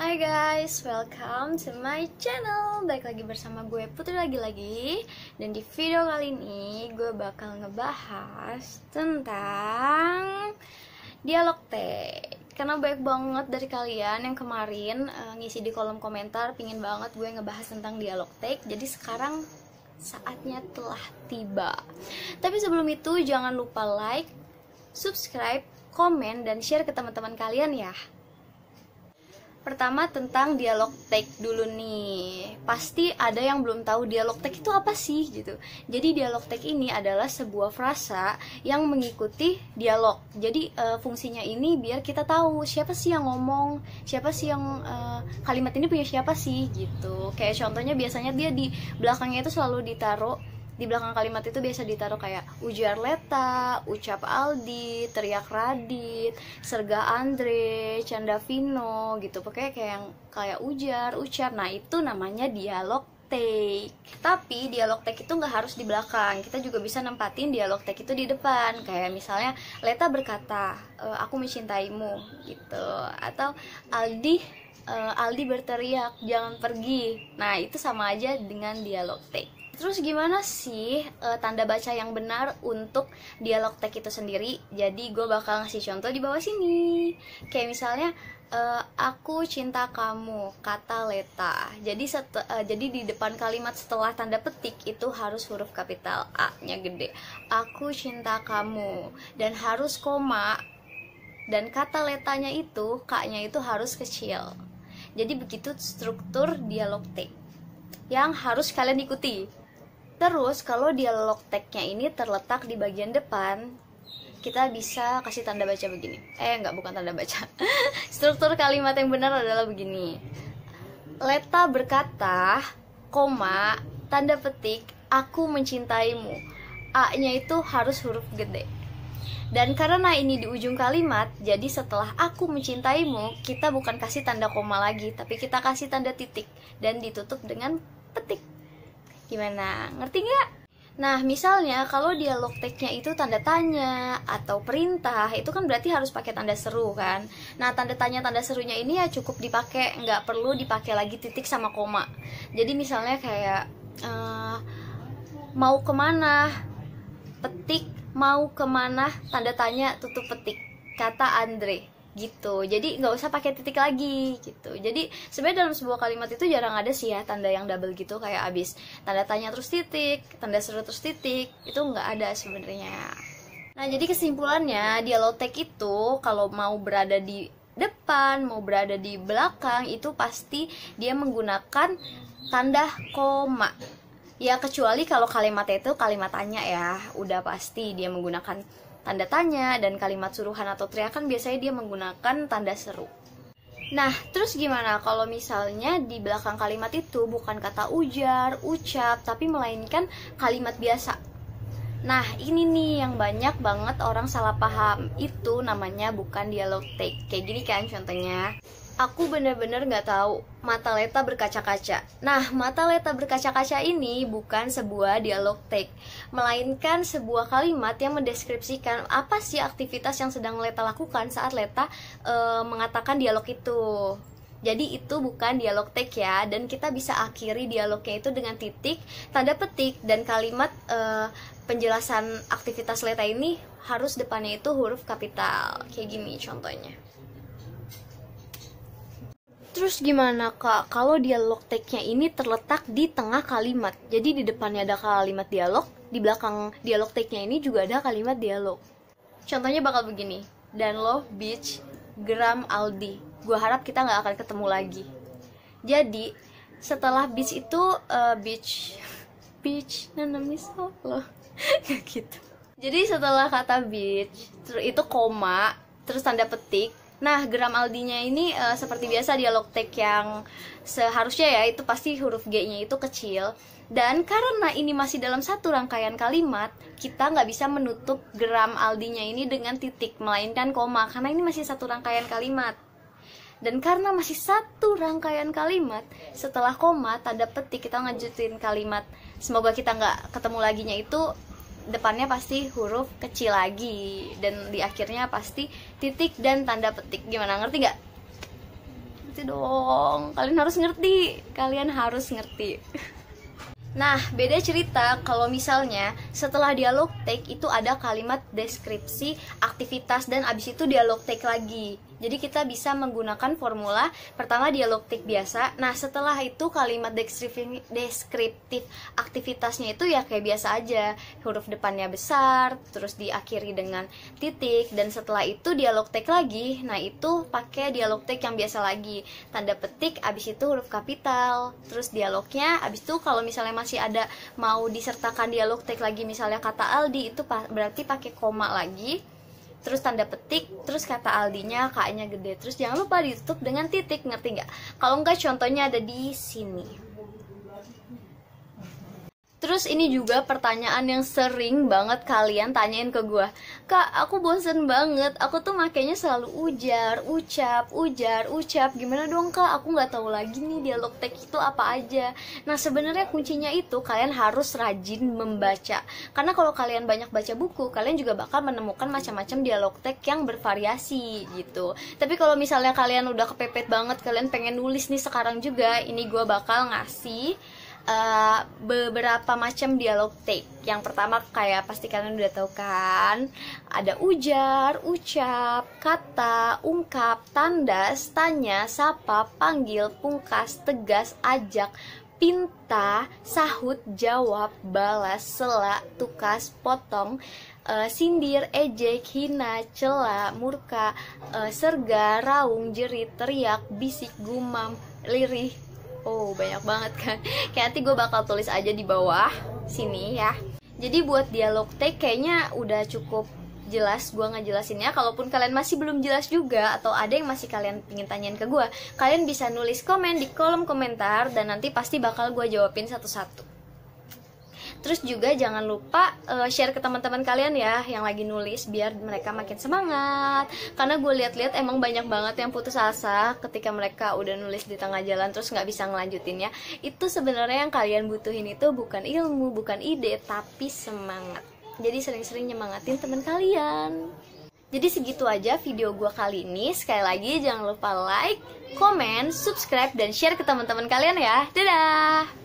Hai guys, welcome to my channel. Balik lagi bersama gue Putri lagi-lagi. Dan di video kali ini gue bakal ngebahas tentang dialog tag. Karena banyak banget dari kalian yang kemarin ngisi di kolom komentar pingin banget gue ngebahas tentang dialog tag. Jadi sekarang saatnya telah tiba. Tapi sebelum itu jangan lupa like, subscribe, komen, dan share ke teman-teman kalian ya. Pertama tentang dialog tag dulu nih. Pasti ada yang belum tahu dialog tag itu apa sih gitu. Jadi dialog tag ini adalah sebuah frasa yang mengikuti dialog. Jadi fungsinya ini biar kita tahu siapa sih yang ngomong, siapa sih yang kalimat ini punya siapa sih gitu. Kayak contohnya biasanya dia di belakangnya itu selalu ditaruh, di belakang kalimat itu biasa ditaruh kayak ujar Leta, ucap Aldi, teriak Radit, serga Andre, canda Vino gitu. Pokoknya kayak ujar, ucap. Nah, itu namanya dialog tag. Tapi dialog tag itu nggak harus di belakang. Kita juga bisa nempatin dialog tag itu di depan. Kayak misalnya Leta berkata, aku mencintaimu gitu. Atau Aldi berteriak, jangan pergi. Nah, itu sama aja dengan dialog tag. Terus gimana sih tanda baca yang benar untuk dialog tag itu sendiri? Jadi gue bakal ngasih contoh di bawah sini. Kayak misalnya aku cinta kamu, kata Leta. Jadi di depan kalimat setelah tanda petik itu harus huruf kapital A-nya gede. Aku cinta kamu, dan harus koma. Dan kata Letanya itu, K-nya itu harus kecil. Jadi begitu struktur dialog tag yang harus kalian ikuti. Terus kalau dialog tag-nya ini terletak di bagian depan, kita bisa kasih tanda baca begini. Bukan tanda baca. Struktur kalimat yang benar adalah begini. Leta berkata, koma, tanda petik, aku mencintaimu. A-nya itu harus huruf gede. Dan karena ini di ujung kalimat, jadi setelah aku mencintaimu, kita bukan kasih tanda koma lagi, tapi kita kasih tanda titik dan ditutup dengan petik. Gimana? Ngerti nggak? Nah, misalnya kalau dialog tag-nya itu tanda tanya atau perintah, itu kan berarti harus pakai tanda seru kan? Nah, tanda tanya, tanda serunya ini ya cukup dipakai, nggak perlu dipakai lagi titik sama koma. Jadi misalnya kayak mau kemana? Petik, mau kemana? Tanda tanya, tutup petik. Kata Andre. Gitu, jadi nggak usah pakai titik lagi gitu. Jadi sebenarnya dalam sebuah kalimat itu jarang ada sih ya tanda yang double gitu, kayak abis tanda tanya terus titik, tanda seru terus titik, itu nggak ada sebenarnya. Nah, jadi kesimpulannya dialog tag itu kalau mau berada di depan, mau berada di belakang, itu pasti dia menggunakan tanda koma. Ya kecuali kalau kalimatnya itu kalimat tanya ya, udah pasti dia menggunakan tanda tanya, dan kalimat suruhan atau teriakan biasanya dia menggunakan tanda seru. Nah, terus gimana kalau misalnya di belakang kalimat itu bukan kata ujar, ucap, tapi melainkan kalimat biasa? Nah, ini nih yang banyak banget orang salah paham. Itu namanya bukan dialog tag. Kayak gini kan contohnya. Aku bener-bener gak tahu, mata Leta berkaca-kaca. Nah, mata Leta berkaca-kaca ini bukan sebuah dialog tag, melainkan sebuah kalimat yang mendeskripsikan apa sih aktivitas yang sedang Leta lakukan saat Leta mengatakan dialog itu. Jadi itu bukan dialog tag ya, dan kita bisa akhiri dialognya itu dengan titik, tanda petik, dan kalimat penjelasan aktivitas Leta ini harus depannya itu huruf kapital. Kayak gini contohnya. Terus gimana kak kalau dialog tag-nya ini terletak di tengah kalimat? Jadi di depannya ada kalimat dialog, di belakang dialog tag-nya ini juga ada kalimat dialog. Contohnya bakal begini. Dan lo bitch, geram Aldi. Gua harap kita gak akan ketemu lagi. Jadi setelah bitch itu bitch nanamis lo kayak gitu. Jadi setelah kata bitch itu koma, terus tanda petik. Nah, geram Aldinya ini seperti biasa dialog tag yang seharusnya ya itu pasti huruf G-nya itu kecil. Dan karena ini masih dalam satu rangkaian kalimat, kita nggak bisa menutup geram Aldinya ini dengan titik, melainkan koma, karena ini masih satu rangkaian kalimat. Dan karena masih satu rangkaian kalimat, setelah koma, tanda petik, kita ngejutin kalimat semoga kita nggak ketemu laginya itu depannya pasti huruf kecil lagi, dan di akhirnya pasti titik dan tanda petik. Gimana, ngerti nggak? Ngerti ngerti dong. Kalian harus ngerti. Nah, beda cerita kalau misalnya setelah dialog take itu ada kalimat deskripsi aktivitas dan abis itu dialog take lagi. Jadi kita bisa menggunakan formula pertama dialog take biasa. Nah, setelah itu kalimat deskriptif aktivitasnya itu ya kayak biasa aja. Huruf depannya besar, terus diakhiri dengan titik, dan setelah itu dialog take lagi. Nah, itu pakai dialog take yang biasa lagi. Tanda petik, abis itu huruf kapital. Terus dialognya, abis itu kalau misalnya masih ada mau disertakan dialog take lagi, misalnya kata Aldi, itu berarti pakai koma lagi, terus tanda petik, terus kata Aldinya K-nya gede, terus jangan lupa ditutup dengan titik, ngerti nggak? Kalau enggak contohnya ada di sini. Terus ini juga pertanyaan yang sering banget kalian tanyain ke gue, Kak, aku bosen banget, aku tuh makanya selalu ujar, ucap, gimana dong Kak, aku nggak tahu lagi nih dialog take itu apa aja. Nah, sebenarnya kuncinya itu kalian harus rajin membaca, karena kalau kalian banyak baca buku, kalian juga bakal menemukan macam-macam dialog take yang bervariasi gitu. Tapi kalau misalnya kalian udah kepepet banget, kalian pengen nulis nih sekarang juga, ini gue bakal ngasih beberapa macam dialog take. Yang pertama kayak pasti kalian udah tahu kan, ada ujar, ucap, kata, ungkap, tandas, tanya, sapa, panggil, pungkas, tegas, ajak, pinta, sahut, jawab, balas, sela, tukas, potong, sindir, ejek, hina, cela, murka, serga, raung, jerit, teriak, bisik, gumam, lirih. Oh, banyak banget kan. Kayak nanti gue bakal tulis aja di bawah sini ya. Jadi buat dialog take kayaknya udah cukup jelas gue ngejelasinnya. Kalaupun kalian masih belum jelas juga, atau ada yang masih kalian ingin tanyain ke gue, kalian bisa nulis komen di kolom komentar, dan nanti pasti bakal gue jawabin satu-satu. Terus juga jangan lupa share ke teman-teman kalian ya yang lagi nulis, biar mereka makin semangat. Karena gue lihat-lihat emang banyak banget yang putus asa ketika mereka udah nulis di tengah jalan terus nggak bisa ngelanjutinnya. Itu sebenarnya yang kalian butuhin itu bukan ilmu, bukan ide, tapi semangat. Jadi sering-sering nyemangatin teman kalian. Jadi segitu aja video gue kali ini. Sekali lagi jangan lupa like, comment, subscribe, dan share ke teman-teman kalian ya. Dadah!